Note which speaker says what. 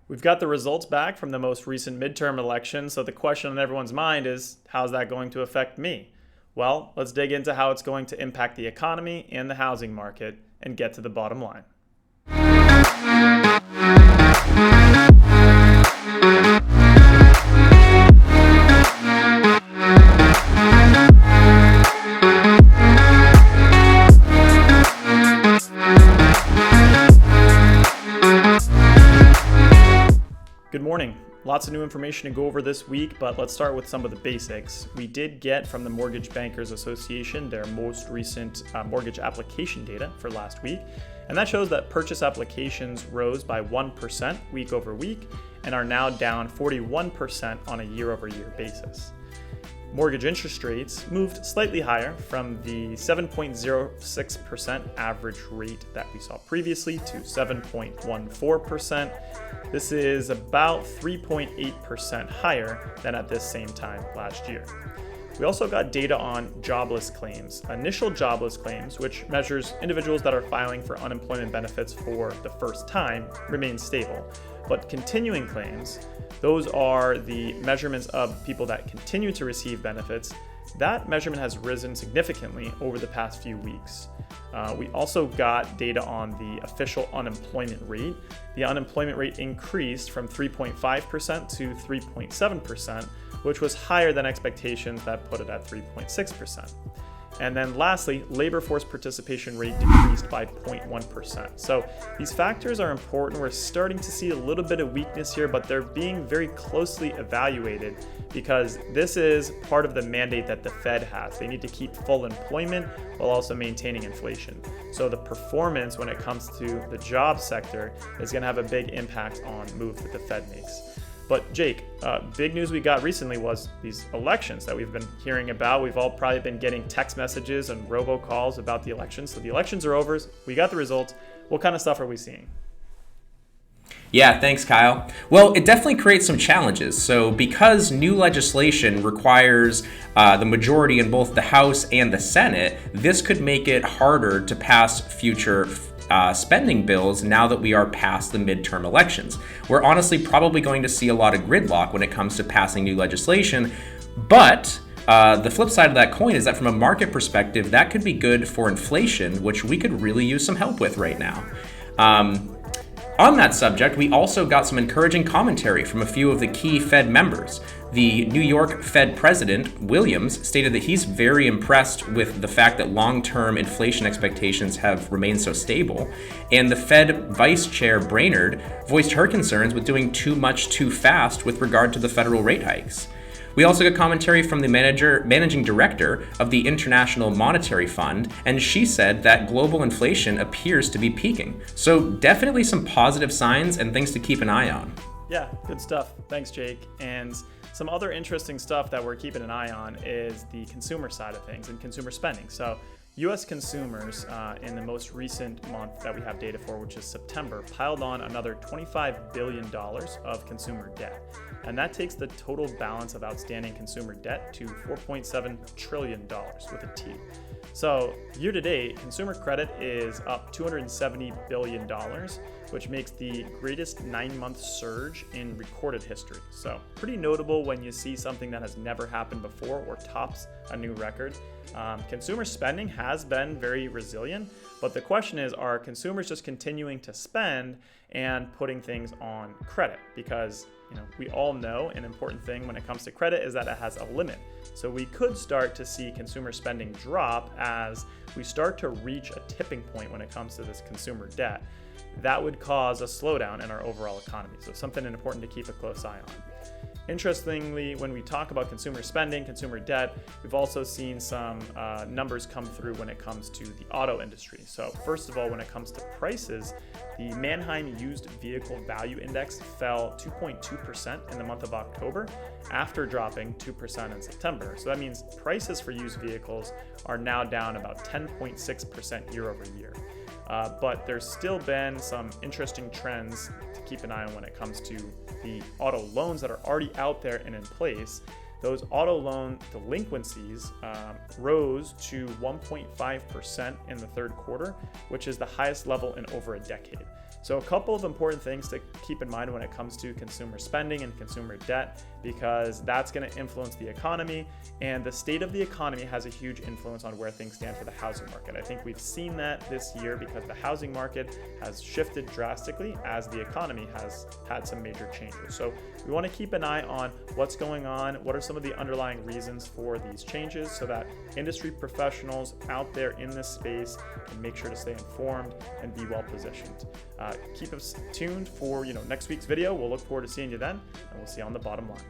Speaker 1: We've got the results back from the most recent midterm election, so the question on everyone's mind is, how's that going to affect me? Well, let's dig into how it's going to impact the economy and the housing market and get to the bottom line. Good morning. Lots of new information to go over this week, but let's start with some of the basics. We did get from the Mortgage Bankers Association their most recent mortgage application data for last week, and that shows that purchase applications rose by 1% week over week and are now down 41% on a year-over-year basis. Mortgage interest rates moved slightly higher from the 7.06% average rate that we saw previously to 7.14%. This is about 3.8% higher than at this same time last year. We also got data on jobless claims. Initial jobless claims, which measures individuals that are filing for unemployment benefits for the first time, remain stable. But continuing claims, those are the measurements of people that continue to receive benefits. That measurement has risen significantly over the past few weeks. We also got data on the official unemployment rate. The unemployment rate increased from 3.5% to 3.7%, which was higher than expectations that put it at 3.6%. And then lastly, labor force participation rate decreased by 0.1%. So these factors are important. We're starting to see a little bit of weakness here, but they're being very closely evaluated because this is part of the mandate that the Fed has. They need to keep full employment while also maintaining inflation. So the performance when it comes to the job sector is going to have a big impact on moves that the Fed makes. But Jake, big news we got recently was these elections that we've been hearing about. We've all probably been getting text messages and robocalls about the elections. So the elections are over. We got the results. What kind of stuff are we seeing?
Speaker 2: Yeah, thanks, Kyle. Well, it definitely creates some challenges. So because new legislation requires the majority in both the House and the Senate, this could make it harder to pass future spending bills now that we are past the midterm elections. We're honestly probably going to see a lot of gridlock when it comes to passing new legislation, but the flip side of that coin is that from a market perspective, that could be good for inflation, which we could really use some help with right now. On that subject, we also got some encouraging commentary from a few of the key Fed members. The New York Fed President, Williams, stated that he's very impressed with the fact that long-term inflation expectations have remained so stable. And the Fed Vice Chair, Brainerd, voiced her concerns with doing too much too fast with regard to the federal rate hikes. We also got commentary from the managing director of the International Monetary Fund, and she said that global inflation appears to be peaking. So definitely some positive signs and things to keep an eye on.
Speaker 1: Yeah, good stuff. Thanks, Jake. And some other interesting stuff that we're keeping an eye on is the consumer side of things and consumer spending. So U.S. consumers in the most recent month that we have data for, which is September, piled on another $25 billion of consumer debt. And that takes the total balance of outstanding consumer debt to $4.7 trillion with a T. So year to date, consumer credit is up $270 billion, which makes the greatest 9-month surge in recorded history. So pretty notable when you see something that has never happened before or tops a new record. Consumer spending has been very resilient, but the question is, are consumers just continuing to spend and putting things on credit? Because we all know an important thing when it comes to credit is that it has a limit. So we could start to see consumer spending drop as we start to reach a tipping point when it comes to this consumer debt. That would cause a slowdown in our overall economy. So something important to keep a close eye on. Interestingly, when we talk about consumer spending, consumer debt, we've also seen some numbers come through when it comes to the auto industry. So first of all, when it comes to prices, the Manheim Used Vehicle Value Index fell 2.2% in the month of October after dropping 2% in September. So that means prices for used vehicles are now down about 10.6% year over year. But there's still been some interesting trends to keep an eye on when it comes to the auto loans that are already out there and in place. Those auto loan delinquencies rose to 1.5% in the third quarter, which is the highest level in over a decade. So a couple of important things to keep in mind when it comes to consumer spending and consumer debt, because that's going to influence the economy, and the state of the economy has a huge influence on where things stand for the housing market. I think we've seen that this year because the housing market has shifted drastically as the economy has had some major changes. So we want to keep an eye on what's going on, what are some of the underlying reasons for these changes, so that industry professionals out there in this space can make sure to stay informed and be well positioned. Keep us tuned for next week's video. We'll look forward to seeing you then, and we'll see you on the bottom line.